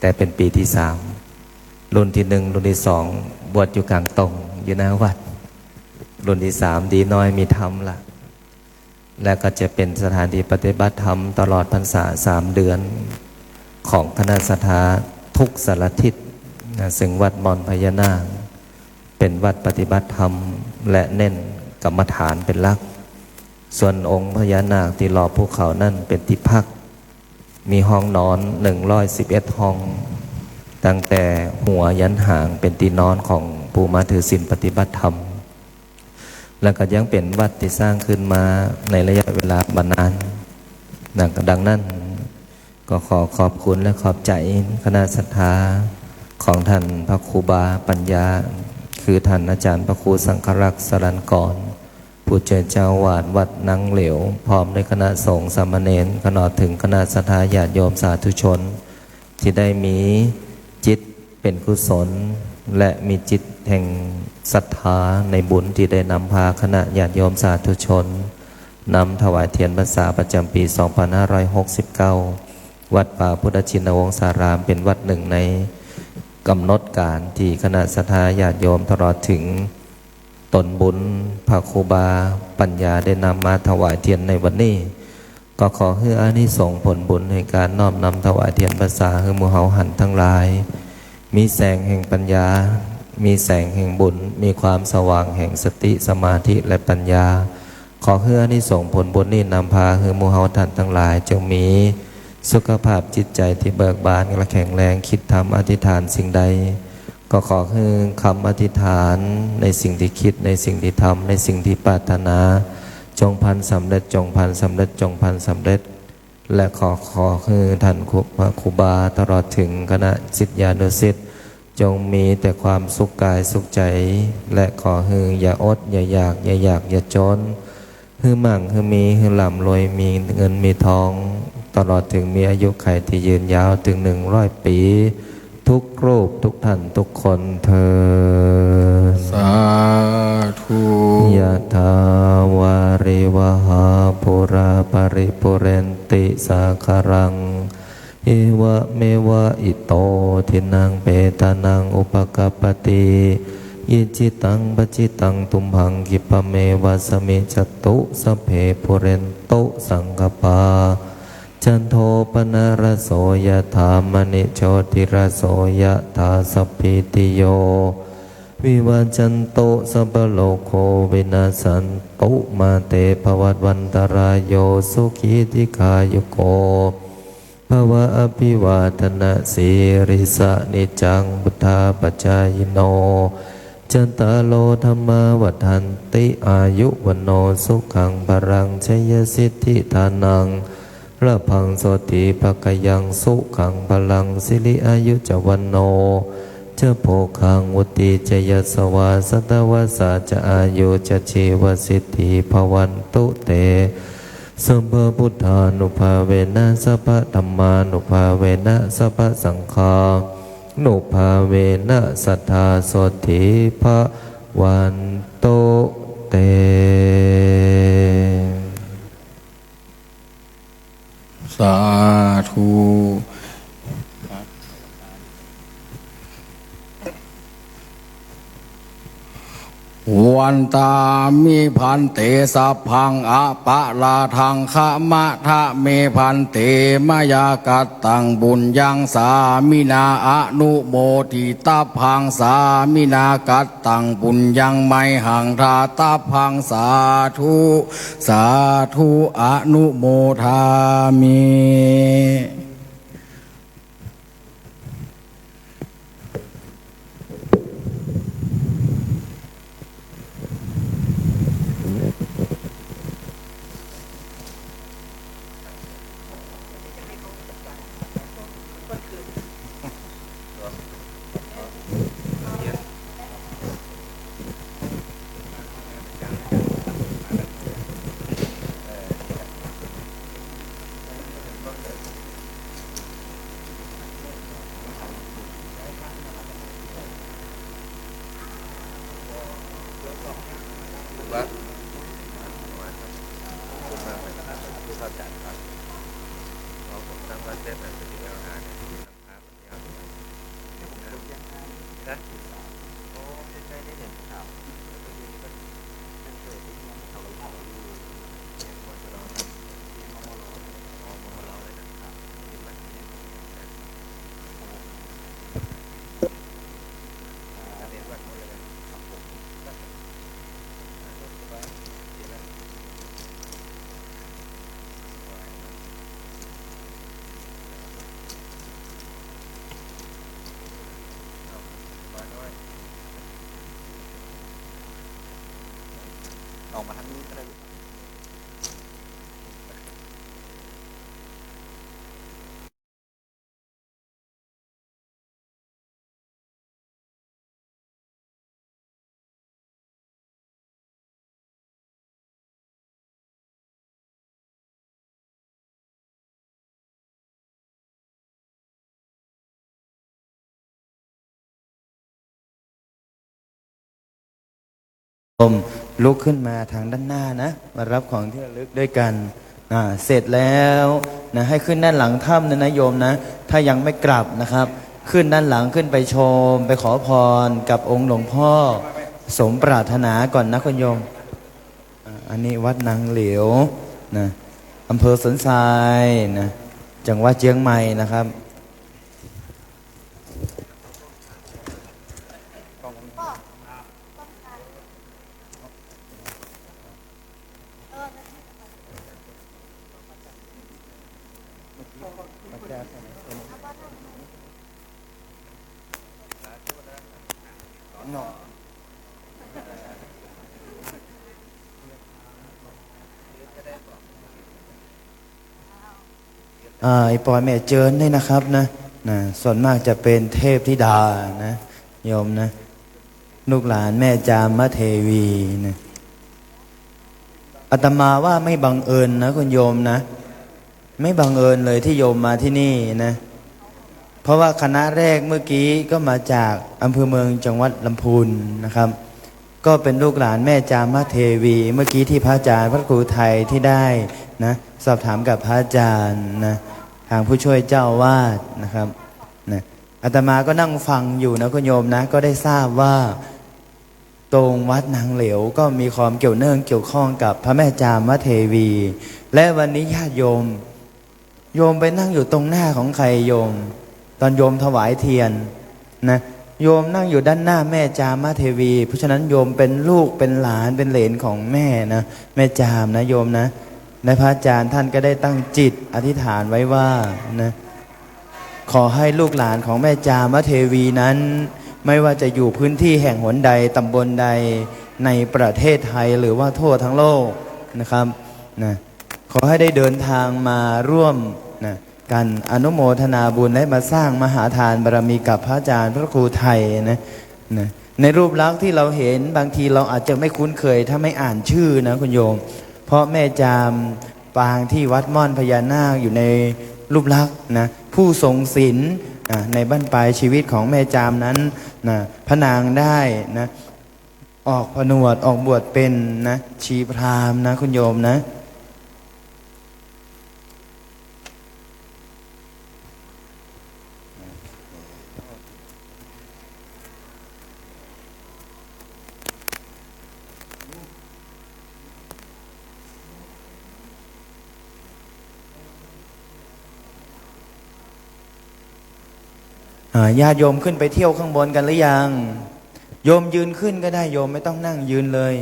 แต่เป็นปีที่3รุ่นที่1รุ่นที่2บวชอยู่กลางตรงอยู่หน้าวัดรุ่นที่3ดีน้อยมีธรรมละและก็จะเป็นสถานที่ปฏิบัติธรรมตลอดพรรษา3 เดือนของคณะสัทธาทุกสารทิศซึ่งวัดมอนพญานาคเป็นวัดปฏิบัติธรรมและเน้นกรรมฐานเป็นหลักส่วนองค์พญานาคที่รอบภูเขานั่นเป็นที่พักมีห้องนอน111ห้องตั้งแต่หัวยันหางเป็นที่นอนของผู้มาถือศีลปฏิบัติธรรมแล้วก็ยังเป็นวัดที่สร้างขึ้นมาในระยะเวลาบานานดังนั้นก็ขอขอบคุณและขอบใจคณะศรัทธาของท่านพระครูบาปัญญาคือท่านอาจารย์พระครูสังฆรักษ์สรัญกรผู้ช่วยเจ้าวาดวัดนังเหลวพร้อมด้วยคณะสงฆ์สามเณรขณะถึงคณะศรัทธาญาติโยมสาธุชนที่ได้มีจิตเป็นกุศลและมีจิตแห่งศรัทธาในบุญที่ได้นำพาคณะญาติโยมสาธุชนนำถวายเทียนพรรษาประจำปี 2569 วัดป่าพุทธชินวงศารามเป็นวัดหนึ่งในกำหนดการที่คณะศรัทธาญาติโยมตลอดถึงตนบุญพระครูบาปัญญาได้นำมาถวายเทียนในวันนี้ก็ขอให้อานิสงส์ผลบุญในการน้อมนำถวายเทียนพรรษาให้หมู่เฮาหันทั้งหลายมีแสงแห่งปัญญามีแสงแห่งบุญมีความสว่างแห่งสติสมาธิและปัญญาขอให้อานิสงส์ผลบุญนี้นำพาให้หมู่เฮาท่านทั้งหลายจงมีสุขภาพจิตใจที่เบิกบานและแข็งแรงคิดทำอธิษฐานสิ่งใดก็ขอให้คำอธิษฐานในสิ่งที่คิดในสิ่งที่ทำในสิ่งที่ปรารถนาจงพันสำเร็จจงพันสำเร็จจงพันสำเร็จและขอให้ท่านครูบาตลอดถึงคณะศิษยานุศิษย์จงมีแต่ความสุขกายสุขใจและขอให้อย่าอดอย่าอยากอย่าจนให้มั่งให้มีให้ร่ำรวยมีเงินมีทองตลอดถึงมีอายุขัยที่ยืนยาวถึง100 ปีทุกรูปทุกท่านทุกคนเถิดสาธุยะถาวาริวหาปุราปริปุเรนติสาคารังเอวะเมวะอิโตทินังเปตานังอุปกัปปติยิจิตังปจิตังตุมหังกิปะเมวะสมิจตุสัพเพปุเรนโตสังกปาจันโทปนารโสยถามณิโชติรโสยถาสัพพิติโยวิวัจจันโตสัพพโลกโควินาสันตุมาเตภวัตวันตรายโยสุขีติขายุโกภวะอภิวาทนาสีริสะนิจังบุทธาปัจจายโนจันตาโลธรรมาวัฏันติอายุวันโนสุขังพรังชัยสิทธิธานังระพังโสติภกยังสุขังพลังสิริอายุจวันโนเจ้าโภคังวุติจยสวาสตวสาจะอายุจะชีวสิทธิภวันตุเตสัมภพุทธานุภาเวนะสัพพธัมมานุภาเวนะสัพพสังฆานุภาเวนะสัทธาโสติภวันตุเตสาธุวันตามิพันเตสัพพังอะปะลาทังขมะทะเมพันเตมยากัตตังบุญยังสามินาอนุโมทิตาพังสามินากัตตังบุญยังไมหังทาตาพังสาธุสาธุอนุโมทามิ ออกมาทางนี้ก็ได้โยมลุกขึ้นมาทางด้านหน้านะมารับของที่ระลึกด้วยกันเสร็จแล้วนะให้ขึ้นด้านหลังถ้ำนะโยมนะถ้ายังไม่กลับนะครับ ขึ้นด้านหลังขึ้นไปชมไปขอพรกับองค์หลวงพ่อสมปรารถนาก่อนนะคุณโยมอันนี้วัดนางเหลียวนะอำเภอสันทรายนะจังหวัดเชียงใหม่นะครับไอ้ปอยแม่เจิญได้นะครับนะส่วนมากจะเป็นเทพธิดานะโยมนะลูกหลานแม่จามเทวีนะอาตมาว่าไม่บังเอิญนะคุณโยมนะไม่บังเอิญเลยที่โยมมาที่นี่นะเพราะว่าคณะแรกเมื่อกี้ก็มาจากอำเภอเมืองจังหวัดลำพูนนะครับก็เป็นลูกหลานแม่จามเทวีเมื่อกี้ที่พระอาจารย์พระครูไทยที่ได้นะสอบถามกับพระอาจารย์นะทางผู้ช่วยเจ้าวาดนะครับนะอาตมาก็นั่งฟังอยู่นะคุณโยมนะก็ได้ทราบว่าตรงวัดนางเหลวก็มีความเกี่ยวเนื่องเกี่ยวข้องกับพระแม่จามเทวี และวันนี้ญาติโยมไปนั่งอยู่ตรงหน้าของใครโยมตอนโยมถวายเทียนนะโยมนั่งอยู่ด้านหน้าแม่จามเทวีเพราะฉะนั้นโยมเป็นลูกเป็นหลานเป็นเหลนของแม่นะแม่จามนะโยมนะในพระอาจารย์ท่านก็ได้ตั้งจิตอธิษฐานไว้ว่านะขอให้ลูกหลานของแม่จามเทวีนั้นไม่ว่าจะอยู่พื้นที่แห่งหนใดตำบลใดในประเทศไทยหรือว่าทั่วทั้งโลกนะครับนะขอให้ได้เดินทางมาร่วมนะกันอนุโมทนาบุญและมาสร้างมหาทานบารมีกับพระอาจารย์พระครูไทยนะในรูปลักษณ์ที่เราเห็นบางทีเราอาจจะไม่คุ้นเคยถ้าไม่อ่านชื่อนะคุณโยมเพราะแม่จามปางที่วัดม่อนพญานาคอยู่ในรูปลักษณ์นะผู้ทรงศีลในบั้นปลายชีวิตของแม่จามนั้นนะพระนางได้นะออกผนวดออกบวชเป็นนะชีพราหมณ์นะคุณโยมนะญาติโยมขึ้นไปเที่ยวข้างบนกันหรือยังโยมยืนขึ้นก็ได้โยมไม่ต้องนั่งยืนเลย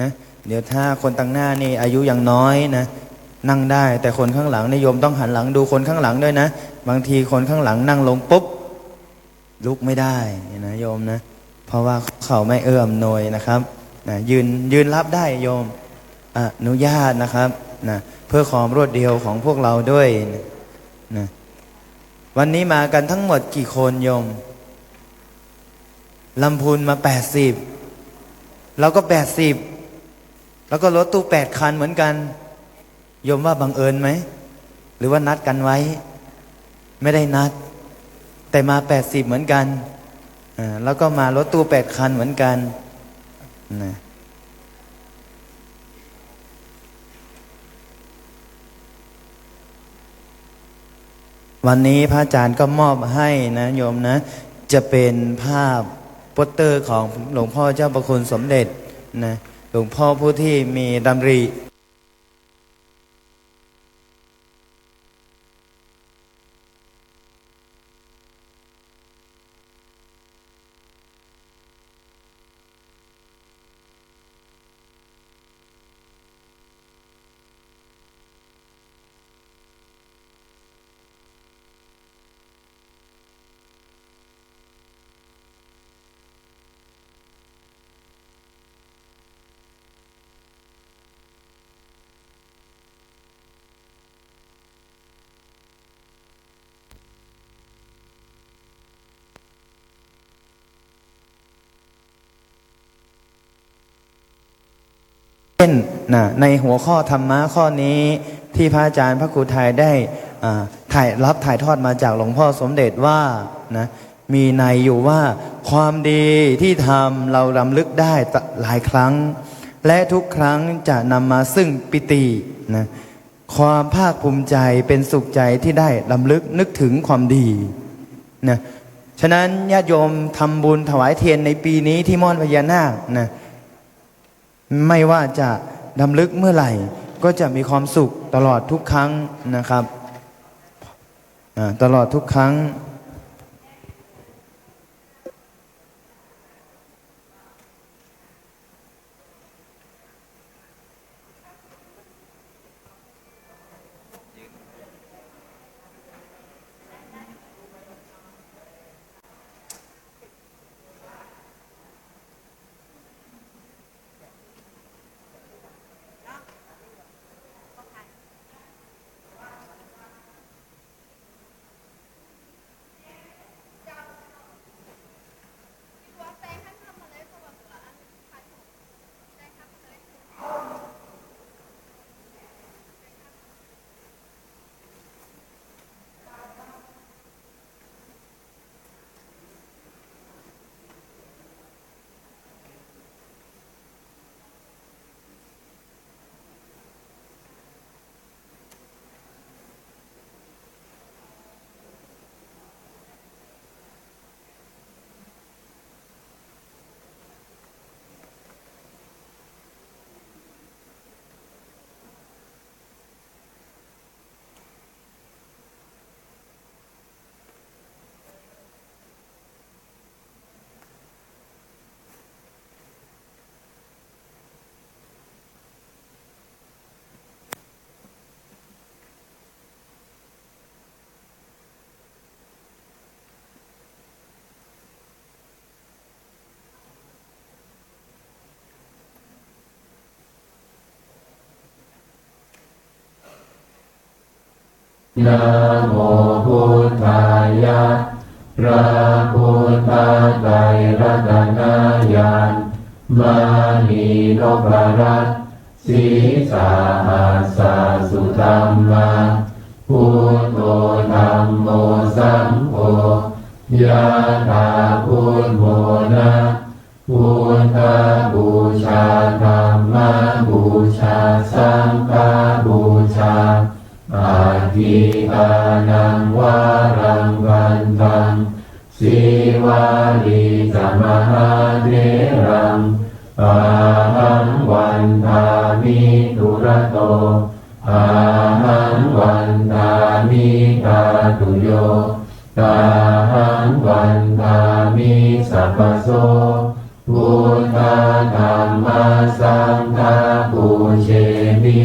นะเดี๋ยวถ้าคนตั้งหน้านี่อายุยังน้อยนะนั่งได้แต่คนข้างหลังนี่โยมต้องหันหลังดูคนข้างหลังด้วยนะบางทีคนข้างหลังนั่งลงปุ๊บลุกไม่ได้นะโยมนะเพราะว่าเขาไม่เอื้อมหน่วยนะครับนะยืนรับได้โยมอนุญาตนะครับนะเพื่อความรวดเร็วของพวกเราด้วยนะวันนี้มากันทั้งหมดกี่คนโยมลำพูนมา80เราก็80แล้วก็รถตู้8คันเหมือนกันโยมว่าบังเอิญไหมหรือว่านัดกันไว้ไม่ได้นัดแต่มา80เหมือนกันแล้วก็มารถตู้8คันเหมือนกันนะวันนี้พระอาจารย์ก็มอบให้นะโยมนะจะเป็นภาพโปสเตอร์ของหลวงพ่อเจ้าประคุณสมเด็จนะหลวงพ่อผู้ที่มีดำริ ช่นในหัวข้อธรรมะข้อนี้ที่พระอาจารย์พระครูไทยได้ถ่ายทอดมาจากหลวงพ่อสมเด็จว่านะมีในอยู่ว่าความดีที่ทำเรารำลึกได้หลายครั้งและทุกครั้งจะนำมาซึ่งปิตินะความภาคภูมิใจเป็นสุขใจที่ได้รำลึกนึกถึงความดีนะฉะนั้นญาติโยมทำบุญถวายเทียนในปีนี้ที่ม่อนพญานาคนะไม่ว่าจะรำลึกเมื่อไหร่ก็จะมีความสุขตลอดทุกครั้งนะครับตลอดทุกครั้งนะโมพุทธายะพระพุทธไตรรัตนญาณมณีนพรัตน์ศีสาหัสสะสุธัมมาพุทโธธัมโมสังโฆยะถาพุทโธนะพุทธบูชาธัมมบูชาสังฆบูชาอาทิตานังวารังวันตังสีวาลีจามหาเถรังอาหังวันทามิตุระโตอาหังวันทามิกาตุโยตาหังวันทามิสัพพโสพุทธธัมมัสสังฆังปูเชมิ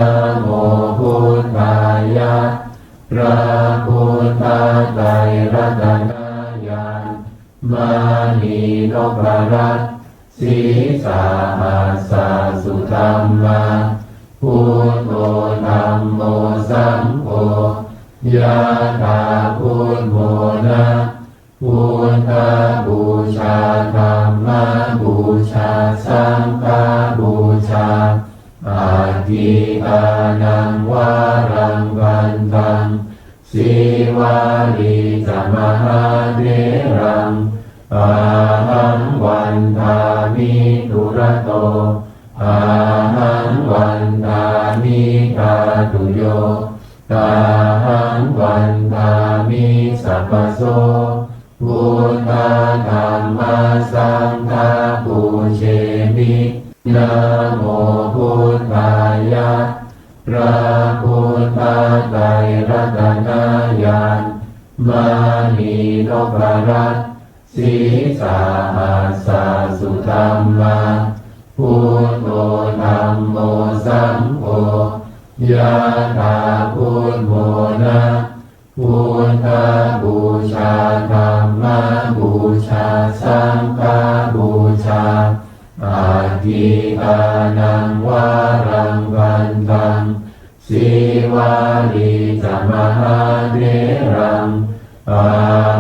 นะโมพุทธายะพระพุทธไตรรัตนญาณมณีนพรัตน์ศีสาหัสสะสุธัมมาพุทโธธัมโมสังโฆยะถาพุทโธนะพุทธบูชาธัมมบูชาสังฆบูชาอาทิตานังวารังวันตังสีวาลีจามหาเถรังอาหังวันทามิตุระโตอาหังวันทามิกาตุโยต ตาหังวันทามิสัพพโสพุทธธัมมาสังฆาปูเชมินะโมพุทธายะพระพุทธไตรรัตนญาณมณีนพรัตน์ศีสาหัสสะสุธัมมาพุทโธธัมโมสังโฆยะถาพุทโธนะพุทธบูชาธัมมบูชาสังฆบูชาอาทิตานังวารังวันตังสีวาลีจมหาเถรังอา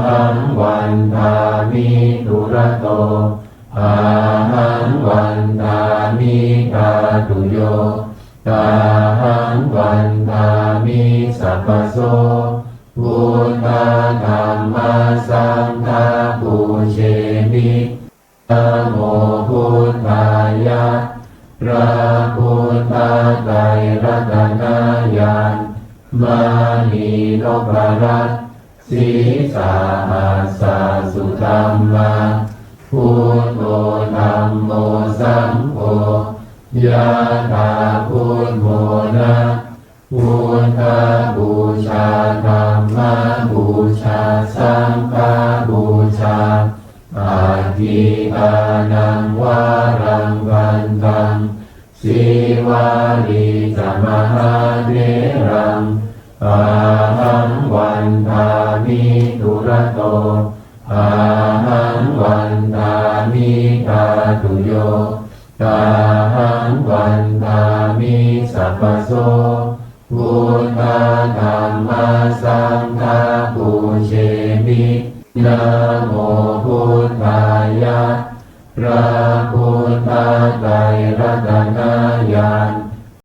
หังวันทามิตุระโตอาหังวันทามิกาตุโยตาหังวันทามิสัพพโสพุทธธัมมาสังฆาปูเชมินะโมพุทธายะพระพุทธไตรรัตนญาณมณีนพรัตน์ศีสาหัสสะสุธัมมาพุทโธธัมโมสังโฆยะถาพุทโธนะพุทธบูชาธัมมบูชาสังฆบูชาอาทิตานังวารังวันตังสีวาลีจมหาเถรังอาหังวันทามิตุระโตอาหังวันทามิกาตุโยตาหังวันทามิสัพพโสพุทธธัมมาสังฆาปูเชมินะโมพุทธายะพระพุทธไตรรัตนญาณ